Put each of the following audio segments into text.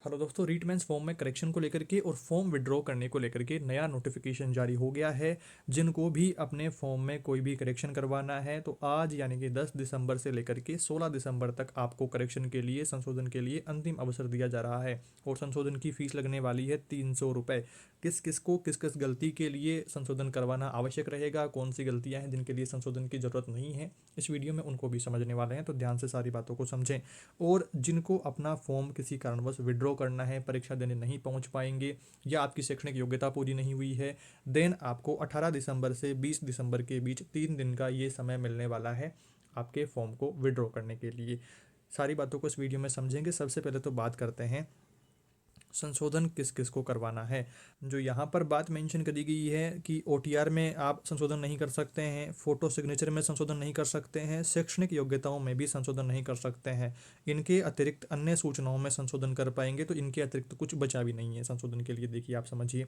Hello दोस्तों, रीटमेंस form में correction को लेकर के और फॉर्म विड्रॉ करने को लेकर के नया नोटिफिकेशन जारी हो गया है। जिनको भी अपने फॉर्म में कोई भी करेक्शन करवाना है तो आज यानी कि 10 दिसंबर से लेकर के 16 दिसंबर तक आपको करेक्शन के लिए, संशोधन के लिए अंतिम अवसर दिया जा रहा है। और संशोधन की फीस लगने वाली है 300 रुपये। किस किस को किस किस गलती के लिए संशोधन करवाना आवश्यक रहेगा, कौन सी गलतियां हैं जिनके लिए संशोधन की ज़रूरत नहीं है, इस वीडियो में उनको भी समझने वाले हैं। तो ध्यान से सारी बातों को समझें। और जिनको अपना फॉर्म किसी कारणवश विड्रॉ करना है, परीक्षा देने नहीं पहुंच पाएंगे या आपकी शैक्षणिक योग्यता पूरी नहीं हुई है, देन आपको 18 दिसंबर से 20 दिसंबर के बीच 3 दिन का ये समय मिलने वाला है आपके फॉर्म को विड्रॉ करने के लिए। सारी बातों को इस वीडियो में समझेंगे। सबसे पहले तो बात करते हैं संशोधन किस किस को करवाना है। जो यहाँ पर बात मेंशन करी गई है कि ओटीआर में आप संशोधन नहीं कर सकते हैं, फोटो सिग्नेचर में संशोधन नहीं कर सकते हैं, शैक्षणिक योग्यताओं में भी संशोधन नहीं कर सकते हैं। इनके अतिरिक्त अन्य सूचनाओं में संशोधन कर पाएंगे। तो इनके अतिरिक्त कुछ बचा भी नहीं है संशोधन के लिए। देखिए, आप समझिए,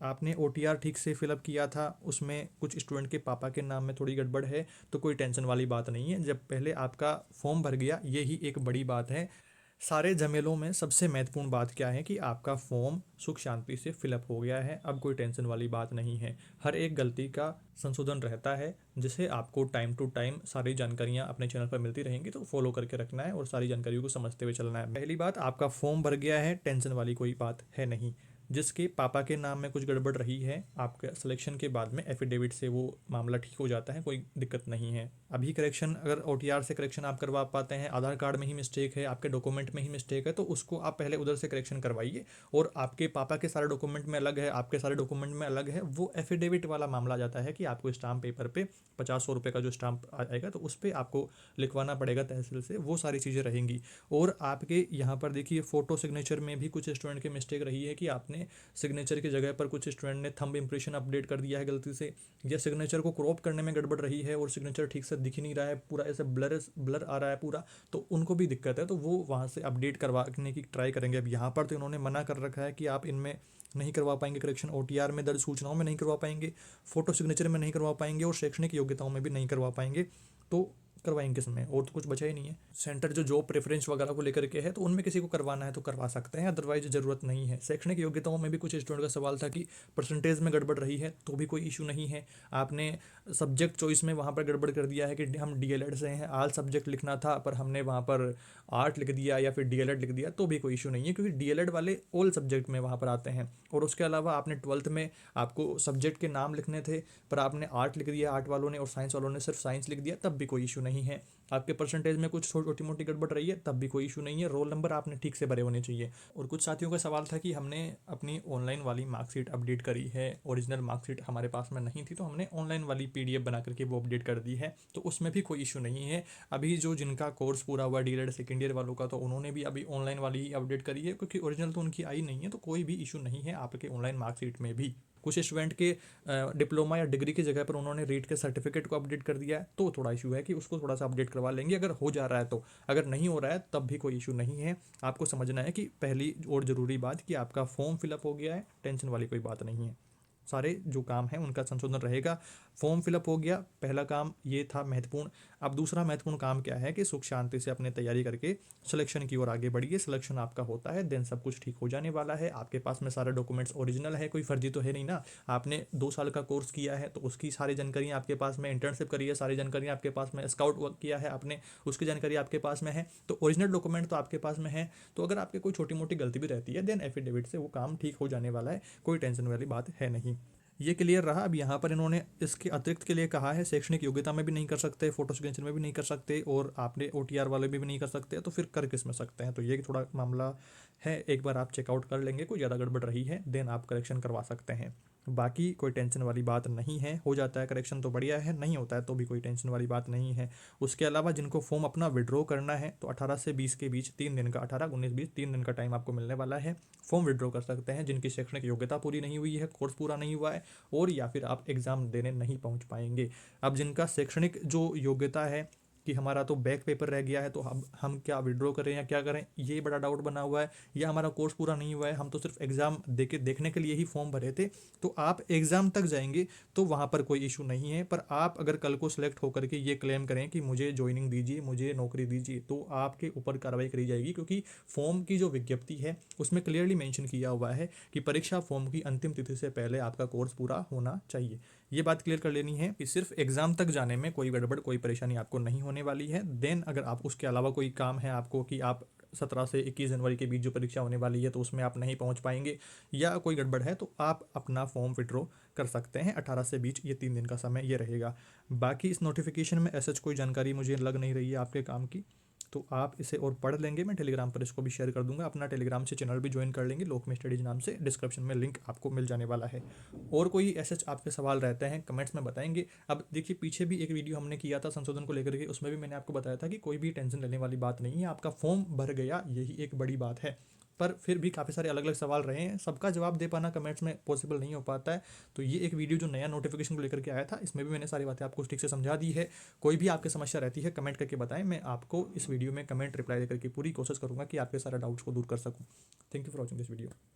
आपने ओटीआर ठीक से फिलअप किया था, उसमें कुछ स्टूडेंट के पापा के नाम में थोड़ी गड़बड़ है तो कोई टेंशन वाली बात नहीं है। जब पहले आपका फॉर्म भर गया, यही एक बड़ी बात है। सारे झमेलों में सबसे महत्वपूर्ण बात क्या है कि आपका फॉर्म सुख शांति से फिलअप हो गया है। अब कोई टेंशन वाली बात नहीं है। हर एक गलती का संशोधन रहता है, जिसे आपको टाइम टू टाइम सारी जानकारियां अपने चैनल पर मिलती रहेंगी। तो फॉलो करके रखना है और सारी जानकारियों को समझते हुए चलना है। पहली बात, आपका फॉर्म भर गया है, टेंशन वाली कोई बात है नहीं। जिसके पापा के नाम में कुछ गड़बड़ रही है, आपके सिलेक्शन के बाद में एफिडेविट से वो मामला ठीक हो जाता है, कोई दिक्कत नहीं है। अभी करेक्शन, अगर ओटीआर से करेक्शन आप करवा पाते हैं, आधार कार्ड में ही मिस्टेक है, आपके डॉक्यूमेंट में ही मिस्टेक है, तो उसको आप पहले उधर से करेक्शन करवाइए। और आपके पापा के सारे डॉक्यूमेंट में अलग है, आपके सारे डॉक्यूमेंट में अलग है, वो एफिडेविट वाला मामला जाता है कि आपको स्टाम्प पेपर पे 50-100 रुपये का जो स्टाम्प आएगा तो उस पर आपको लिखवाना पड़ेगा तहसील से। वो सारी चीज़ें रहेंगी। और आपके यहाँ पर देखिए, फ़ोटो सिग्नेचर में भी कुछ स्टूडेंट की मिस्टेक रही है कि आपने सिग्नेचर की जगह पर कुछ स्टूडेंट ने थंब इंप्रेशन अपडेट कर दिया है गलती से, या सिग्नेचर को क्रॉप करने में गड़बड़ रही है और सिग्नेचर ठीक से दिख ही नहीं रहा है, पूरा ऐसे ब्लर ब्लर आ रहा है पूरा। तो उनको भी दिक्कत है, तो वो वहाँ से अपडेट करवाने की ट्राई करेंगे। अब यहाँ पर तो इन्होंने मना कर रखा है कि आप इनमें नहीं करवा पाएंगे करेक्शन, ओटीआर में दर्ज सूचनाओं में नहीं करवा पाएंगे, फोटो सिग्नेचर में नहीं करवा पाएंगे और शैक्षणिक योग्यताओं में भी नहीं करवा पाएंगे। तो करवाएंगे किसमें? और तो कुछ बचा ही नहीं है। सेंटर जो जॉब प्रेफरेंस वगैरह को लेकर के है, तो उनमें किसी को करवाना है तो करवा सकते हैं, अदरवाइज ज़रूरत नहीं है। शैक्षणिक योग्यताओं में भी कुछ स्टूडेंट का सवाल था कि परसेंटेज में गड़बड़ रही है, तो भी कोई इशू नहीं है। आपने सब्जेक्ट चॉइस में वहाँ पर गड़बड़ कर दिया है कि हम डीएलएड से हैं, आल सब्जेक्ट लिखना था पर हमने वहाँ पर आर्ट लिख दिया या फिर डीएलएड लिख दिया, तो भी कोई इशू नहीं है, क्योंकि डीएलएड वाले ऑल सब्जेक्ट में वहाँ पर आते हैं। और उसके अलावा आपने 12th में आपको सब्जेक्ट के नाम लिखने थे पर आपने आर्ट लिख दिया आर्ट वालों ने, और साइंस वालों ने सिर्फ साइंस लिख दिया, तब भी कोई इशू नहीं है। आपके परसेंटेज में कुछ छोटी मोटी गड़बड़ रही है, तब भी कोई इशू नहीं है। रोल नंबर आपने ठीक से भरे होने चाहिए। और कुछ साथियों का सवाल था कि हमने अपनी ऑनलाइन वाली मार्कशीट अपडेट करी है, ओरिजिनल मार्कशीट हमारे पास में नहीं थी तो हमने ऑनलाइन वाली पीडीएफ बना करके वो अपडेट कर दी है, तो उसमें भी कोई इशू नहीं है। अभी जो जिनका कोर्स पूरा हुआ डीएलएड सेकेंड ईयर वालों का, तो उन्होंने भी अभी ऑनलाइन वाली ही अपडेट करी है, क्योंकि ओरिजिनल तो उनकी आई नहीं है, तो कोई भी इशू नहीं है आपके ऑनलाइन मार्कशीट में भी। कुछ स्टूडेंट के डिप्लोमा या डिग्री की जगह पर उन्होंने रीट के सर्टिफिकेट को अपडेट कर दिया है, तो थोड़ा इशू है कि उसको थोड़ा सा अपडेट करवा लेंगे अगर हो जा रहा है तो। अगर नहीं हो रहा है तब भी कोई इशू नहीं है। आपको समझना है कि पहली और ज़रूरी बात कि आपका फॉर्म फिलअप हो गया है, टेंशन वाली कोई बात नहीं है। सारे जो काम है उनका संशोधन रहेगा। फॉर्म फिलअप हो गया, पहला काम ये था महत्वपूर्ण। अब दूसरा महत्वपूर्ण काम क्या है कि सुख शांति से अपने तैयारी करके सिलेक्शन की ओर आगे बढ़िए। सिलेक्शन आपका होता है, देन सब कुछ ठीक हो जाने वाला है। आपके पास में सारे डॉक्यूमेंट्स ओरिजिनल है, कोई फर्जी तो है नहीं ना। आपने 2 साल का कोर्स किया है तो उसकी सारी जानकारी आपके पास में, इंटर्नशिप करी है सारी जानकारी आपके पास में, स्काउट वर्क किया है आपने, उसकी जानकारी आपके पास में है, तो ओरिजिनल डॉक्यूमेंट तो आपके पास में है। तो अगर आपके कोई छोटी मोटी गलती भी रहती है, देन एफिडेविट से वो काम ठीक हो जाने वाला है, कोई टेंशन वाली बात है नहीं। ये क्लियर रहा। अब यहाँ पर इन्होंने इसके अतिरिक्त के लिए कहा है, शैक्षणिक योग्यता में भी नहीं कर सकते, फोटो सिग्नेचर में भी नहीं कर सकते, और आपने ओटीआर वाले में भी नहीं कर सकते, तो फिर कर किस में सकते हैं? तो ये थोड़ा मामला है, एक बार आप चेकआउट कर लेंगे, कोई ज़्यादा गड़बड़ रही है देन आप करेक्शन करवा सकते हैं। बाकी कोई टेंशन वाली बात नहीं है। हो जाता है करेक्शन तो बढ़िया है, नहीं होता है तो भी कोई टेंशन वाली बात नहीं है। उसके अलावा जिनको फॉर्म अपना विड्रॉ करना है, तो 18 से 20 के बीच 3 दिन का, 18, 19, 20 3 दिन का टाइम आपको मिलने वाला है। फॉर्म विड्रॉ कर सकते हैं जिनकी शैक्षणिक योग्यता पूरी नहीं हुई है, कोर्स पूरा नहीं हुआ है, और या फिर आप एग्ज़ाम देने नहीं पहुंच पाएंगे। अब जिनका शैक्षणिक जो योग्यता है कि हमारा तो बैक पेपर रह गया है, तो हम क्या विड्रॉ करें या क्या करें, ये बड़ा डाउट बना हुआ है, या हमारा कोर्स पूरा नहीं हुआ है, हम तो सिर्फ एग्ज़ाम देखने के लिए ही फॉर्म भरे थे। तो आप एग्ज़ाम तक जाएंगे तो वहाँ पर कोई इशू नहीं है। पर आप अगर कल को सिलेक्ट होकर के ये क्लेम करें कि मुझे ज्वाइनिंग दीजिए, मुझे नौकरी दीजिए, तो आपके ऊपर कार्रवाई करी जाएगी, क्योंकि फॉर्म की जो विज्ञप्ति है उसमें क्लियरली मेंशन किया हुआ है कि परीक्षा फॉर्म की अंतिम तिथि से पहले आपका कोर्स पूरा होना चाहिए। ये बात क्लियर कर लेनी है कि सिर्फ एग्जाम तक जाने में कोई गड़बड़, कोई परेशानी आपको नहीं होने वाली है। देन अगर आप उसके अलावा कोई काम है आपको, कि आप 17 से 21 जनवरी के बीच जो परीक्षा होने वाली है तो उसमें आप नहीं पहुंच पाएंगे या कोई गड़बड़ है, तो आप अपना फॉर्म विड्रॉ कर सकते हैं 18 से बीच, ये 3 दिन का समय ये रहेगा। बाकी इस नोटिफिकेशन में ऐसा कोई जानकारी मुझे लग नहीं रही है आपके काम की, तो आप इसे और पढ़ लेंगे। मैं टेलीग्राम पर इसको भी शेयर कर दूंगा, अपना टेलीग्राम से चैनल भी ज्वाइन कर लेंगे, लोक स्टडीज नाम से, डिस्क्रिप्शन में लिंक आपको मिल जाने वाला है। और कोई ऐसे आपके सवाल रहते हैं कमेंट्स में बताएंगे। अब देखिए, पीछे भी एक वीडियो हमने किया था संशोधन को लेकर के, उसमें भी मैंने आपको बताया था कि कोई भी टेंशन लेने वाली बात नहीं है, आपका फॉर्म भर गया यही एक बड़ी बात है। पर फिर भी काफ़ी सारे अलग अलग सवाल रहे हैं, सबका जवाब दे पाना कमेंट्स में पॉसिबल नहीं हो पाता है। तो ये एक वीडियो जो नया नोटिफिकेशन को लेकर के आया था, इसमें भी मैंने सारी बातें आपको ठीक से समझा दी है। कोई भी आपकी समस्या रहती है कमेंट करके बताएं, मैं आपको इस वीडियो में कमेंट रिप्लाई देकर के पूरी कोशिश करूंगा कि आपके सारे डाउट्स को दूर कर सकूं। Thank you for watching this video.